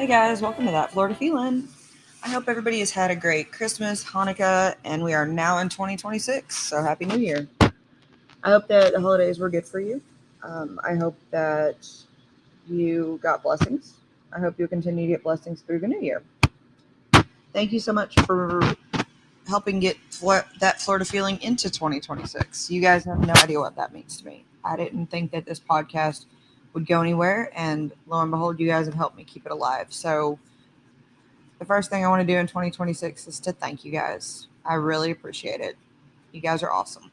Hey guys, welcome to That Florida Feeling. I hope everybody has had a great Christmas, Hanukkah, and we are now in 2026, so Happy New Year. I hope that the holidays were good for you. I hope that you got blessings. I hope you'll continue to get blessings through the new year. Thank you so much for helping get that Florida Feeling into 2026. You guys have no idea what that means to me. I didn't think that this podcast would go anywhere, and lo and behold, you guys have helped me keep it alive. So the first thing I want to do in 2026 is to thank you guys. I really appreciate it. You guys are awesome.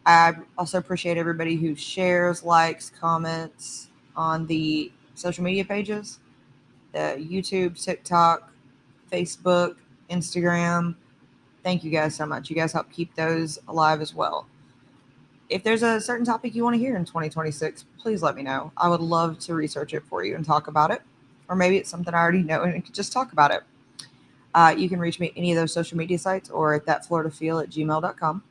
I also appreciate everybody who shares, likes, comments on the social media pages, the YouTube, TikTok, Facebook, Instagram. Thank you guys so much. You guys help keep those alive as well. If there's a certain topic you want to hear in 2026, please let me know. I would love to research it for you and talk about it. Or maybe it's something I already know and I could just talk about it. You can reach me at any of those social media sites or at thatfloridafeel@gmail.com.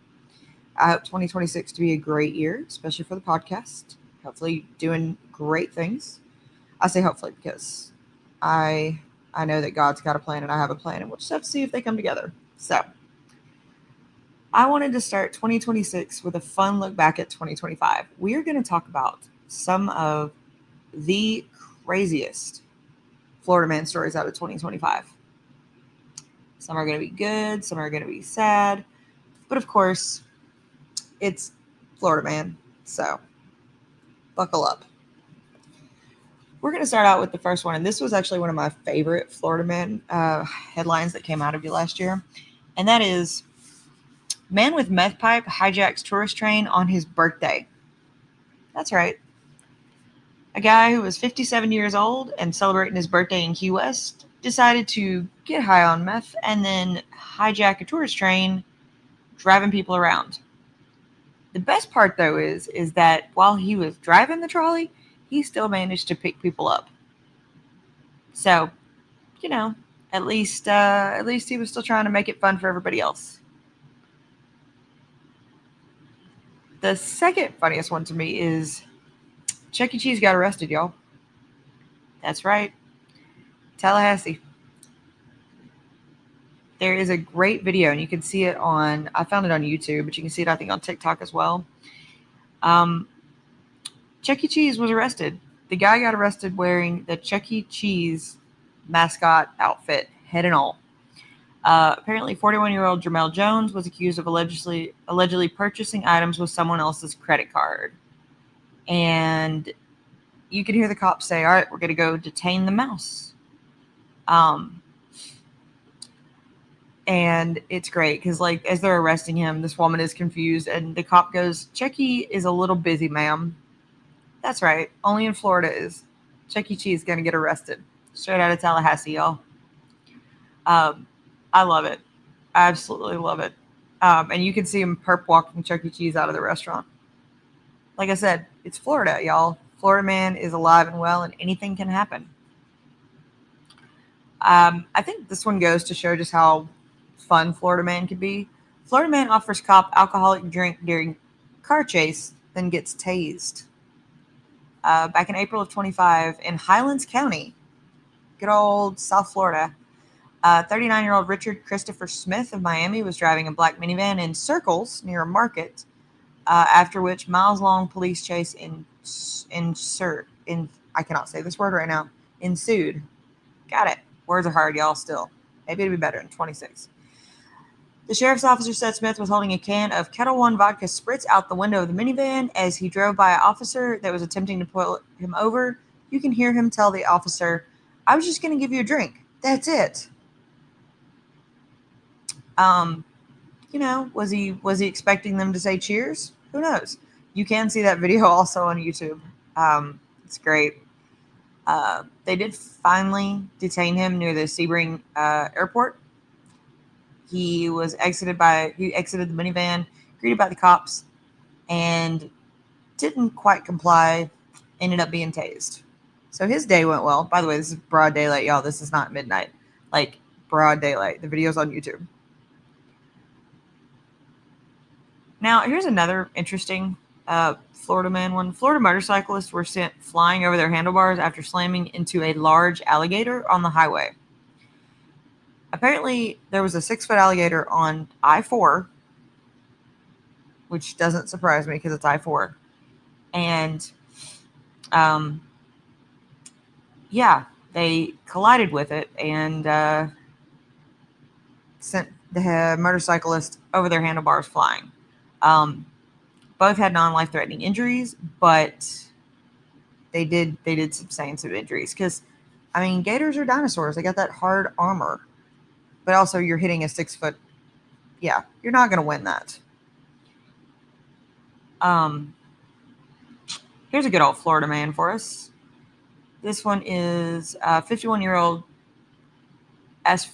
I hope 2026 to be a great year, especially for the podcast. Hopefully doing great things. I say hopefully because I I know that God's got a plan and I have a plan and we'll just have to see if they come together. So I wanted to start 2026 with a fun look back at 2025. We are going to talk about some of the craziest Florida man stories out of 2025. Some are going to be good, some are going to be sad, but of course, it's Florida man. So buckle up. We're going to start out with the first one, and this was actually one of my favorite Florida man headlines that came out of you last year, and that is man with meth pipe hijacks tourist train on his birthday. That's right. A guy who was 57 years old and celebrating his birthday in Key West decided to get high on meth and then hijack a tourist train, driving people around. The best part, though, is that while he was driving the trolley, he still managed to pick people up. So, you know, at least he was still trying to make it fun for everybody else. The second funniest one to me is Chuck E. Cheese got arrested, y'all. That's right, Tallahassee. There is a great video, and you can see it on. I found it on YouTube, but you can see it, I think, on TikTok as well. Um, Chuck E. Cheese was arrested. The guy got arrested wearing the Chuck E. Cheese mascot outfit, head and all. Apparently, 41-year-old Jermel Jones was accused of allegedly purchasing items with someone else's credit card. And you can hear the cops say, "All right, we're going to go detain the mouse." Um, and it's great because, like, as they're arresting him, this woman is confused, and the cop goes, "Chucky is a little busy, ma'am." That's right. Only in Florida is Chuck E. Cheese going to get arrested. Straight out of Tallahassee, y'all. Um, I love it. I absolutely love it. And you can see him perp walking Chuck E. Cheese out of the restaurant. Like I said, it's Florida, y'all. Florida man is alive and well, and anything can happen. I think this one goes to show just how fun Florida man can be. Florida man offers cop alcoholic drink during car chase, then gets tased. Back in April of 25 in Highlands County, good old South Florida. 39-year-old Richard Christopher Smith of Miami was driving a black minivan in circles near a market, after which miles-long police chase I cannot say this word right now, ensued. Got it. Words are hard, y'all, still. Maybe it'll be better in 26. The sheriff's officer said Smith was holding a can of Kettle One vodka spritz out the window of the minivan as he drove by an officer that was attempting to pull him over. You can hear him tell the officer, "I was just going to give you a drink. That's it." Um, was he expecting them to say cheers? Who knows? You can see that video also on YouTube. It's great. They did finally detain him near the Sebring airport. He exited the minivan, greeted by the cops, and didn't quite comply. Ended up being tased. So his day went well. By the way, this is broad daylight, y'all. This is not midnight. Like broad daylight. The video's on YouTube. Now, here's another interesting Florida man one. Florida motorcyclists were sent flying over their handlebars after slamming into a large alligator on the highway. Apparently, there was a 6-foot alligator on I-4, which doesn't surprise me because it's I-4. And, yeah, they collided with it and sent the motorcyclist over their handlebars flying. Both had non-life-threatening injuries, but they did sustain some injuries because, I mean, gators are dinosaurs. They got that hard armor, but also you're hitting a 6-foot. Yeah, you're not going to win that. Here's a good old Florida man for us. This one is a 51-year-old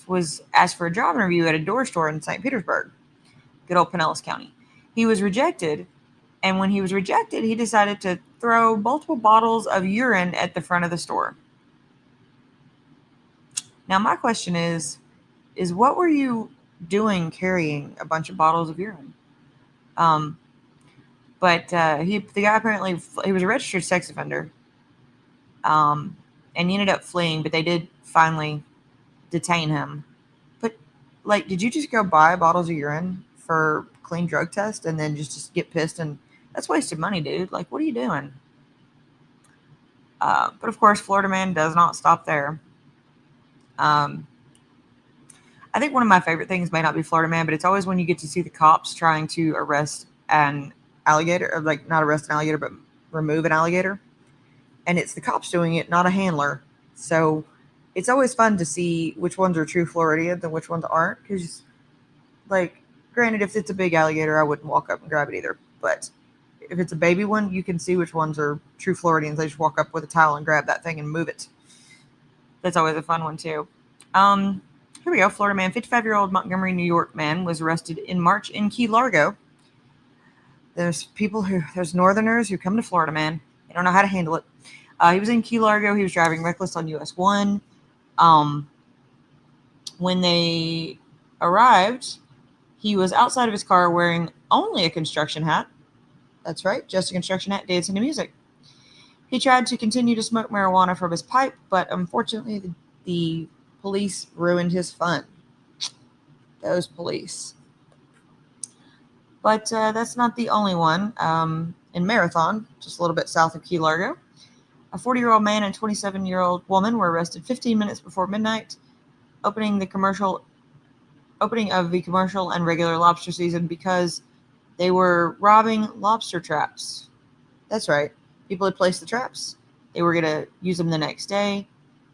was asked for a job interview at a door store in St. Petersburg, good old Pinellas County. He was rejected, and when he was rejected, he decided to throw multiple bottles of urine at the front of the store. Now, my question is what were you doing carrying a bunch of bottles of urine? But the guy apparently, he was a registered sex offender, and he ended up fleeing, but they did finally detain him. But, like, did you just go buy bottles of urine for clean drug test and then just get pissed? And that's wasted money, dude. Like, what are you doing? But, of course, Florida man does not stop there. I think one of my favorite things may not be Florida man, but it's always when you get to see the cops trying to arrest an alligator, or like not arrest an alligator, but remove an alligator. And it's the cops doing it, not a handler. So it's always fun to see which ones are true Floridians and which ones aren't. Because, like, granted, if it's a big alligator, I wouldn't walk up and grab it either. But if it's a baby one, you can see which ones are true Floridians. They just walk up with a towel and grab that thing and move it. That's always a fun one, too. Here we go. Florida man, 55-year-old Montgomery, New York man was arrested in March in Key Largo. There's northerners who come to Florida, man. They don't know how to handle it. He was in Key Largo. He was driving reckless on US 1. When they arrived, he was outside of his car wearing only a construction hat. That's right, just a construction hat, dancing to music. He tried to continue to smoke marijuana from his pipe, but unfortunately the police ruined his fun. Those police. But that's not the only one. In Marathon, just a little bit south of Key Largo, a 40-year-old man and 27-year-old woman were arrested 15 minutes before midnight, opening of the commercial and regular lobster season because they were robbing lobster traps. That's right. People had placed the traps. They were going to use them the next day,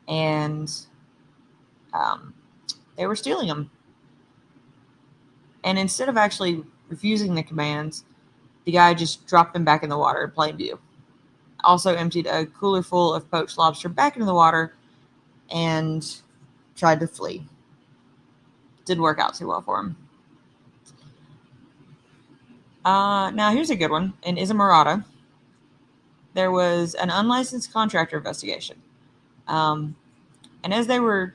and they were stealing them. And instead of actually refusing the commands, the guy just dropped them back in the water in plain view. Also emptied a cooler full of poached lobster back into the water and tried to flee. Didn't work out too well for him. Now, here's a good one. In Islamorada, there was an unlicensed contractor investigation. And as they were,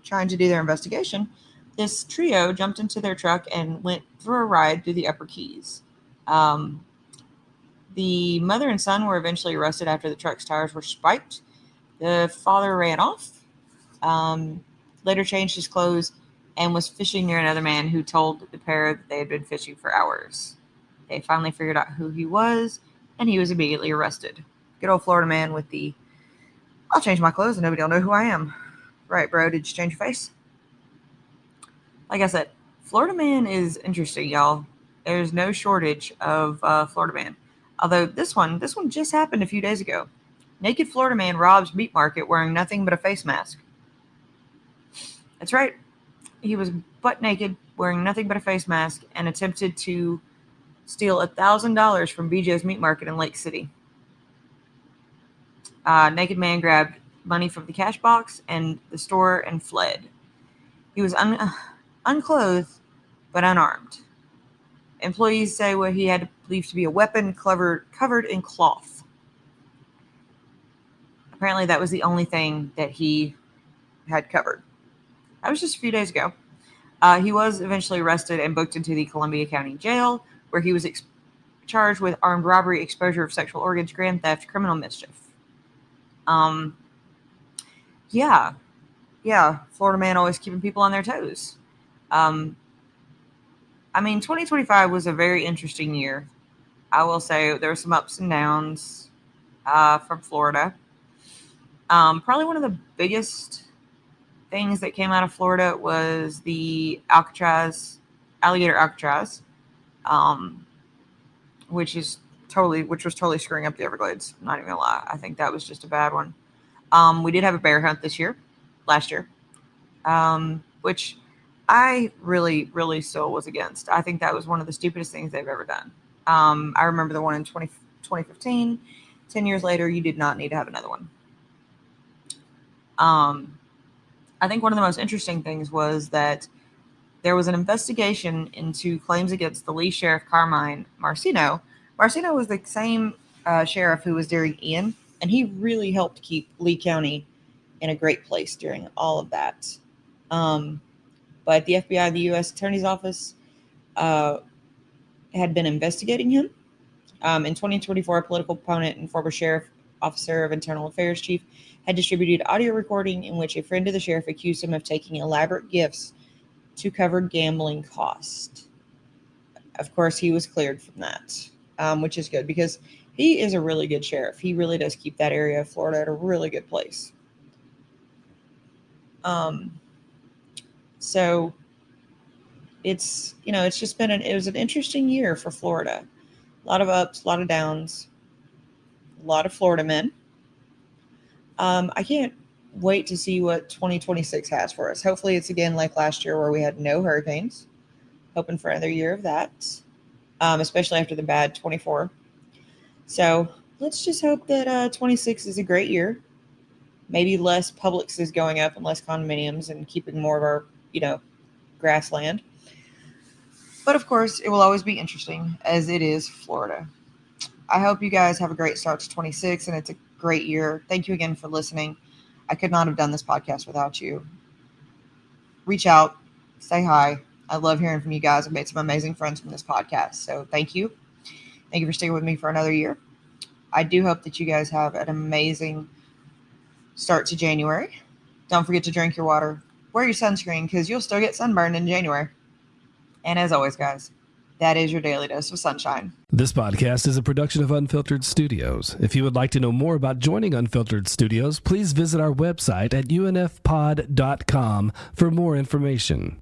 trying to do their investigation, this trio jumped into their truck and went for a ride through the Upper Keys. The mother and son were eventually arrested after the truck's tires were spiked. The father ran off, later changed his clothes, and was fishing near another man who told the pair that they had been fishing for hours. They finally figured out who he was, and he was immediately arrested. Good old Florida man with the, I'll change my clothes and nobody will know who I am. Right, bro, did you change your face? Like I said, Florida man is interesting, y'all. There's no shortage of Florida man. Although this one just happened a few days ago. Naked Florida man robs meat market wearing nothing but a face mask. That's right. He was butt naked, wearing nothing but a face mask, and attempted to steal $1,000 from BJ's Meat Market in Lake City. Naked man grabbed money from the cash box and the store and fled. He was unclothed but unarmed. Employees say what he had believed to be a weapon covered in cloth. Apparently that was the only thing that he had covered. That was just a few days ago. He was eventually arrested and booked into the Columbia County Jail, where he was charged with armed robbery, exposure of sexual organs, grand theft, criminal mischief. Yeah, Florida man always keeping people on their toes. I mean, 2025 was a very interesting year. I will say there were some ups and downs from Florida. Probably one of the biggest things that came out of Florida was the alligator Alcatraz, which was totally screwing up the Everglades. I'm not even gonna lie. I think that was just a bad one. We did have a bear hunt last year, which I really, really still was against. I think that was one of the stupidest things they've ever done. I remember the one in 2015. 10 years later, you did not need to have another one. I think one of the most interesting things was that there was an investigation into claims against the Lee Sheriff Carmine Marcino. Marcino was the same sheriff who was during Ian, and he really helped keep Lee County in a great place during all of that. But the FBI, the U.S. Attorney's Office, had been investigating him. In 2024, a political opponent and former sheriff officer of internal affairs chief had distributed audio recording in which a friend of the sheriff accused him of taking elaborate gifts to cover gambling costs. Of course, he was cleared from that, which is good because he is a really good sheriff. He really does keep that area of Florida at a really good place. So it's just been it was an interesting year for Florida. A lot of ups, a lot of downs, a lot of Florida men. I can't wait to see what 2026 has for us. Hopefully it's again like last year where we had no hurricanes. Hoping for another year of that, especially after the bad 24. So let's just hope that 26 is a great year. Maybe less Publix is going up and less condominiums and keeping more of our, grassland. But of course, it will always be interesting as it is Florida. I hope you guys have a great start to 26 and it's a great year. Thank you again for listening. I could not have done this podcast without you. Reach out, say hi. I love hearing from you guys. I've made some amazing friends from this podcast. So thank you. Thank you for staying with me for another year. I do hope that you guys have an amazing start to January. Don't forget to drink your water. Wear your sunscreen because you'll still get sunburned in January. And as always, guys, that is your daily dose of sunshine. This podcast is a production of Unfiltered Studios. If you would like to know more about joining Unfiltered Studios, please visit our website at unfpod.com for more information.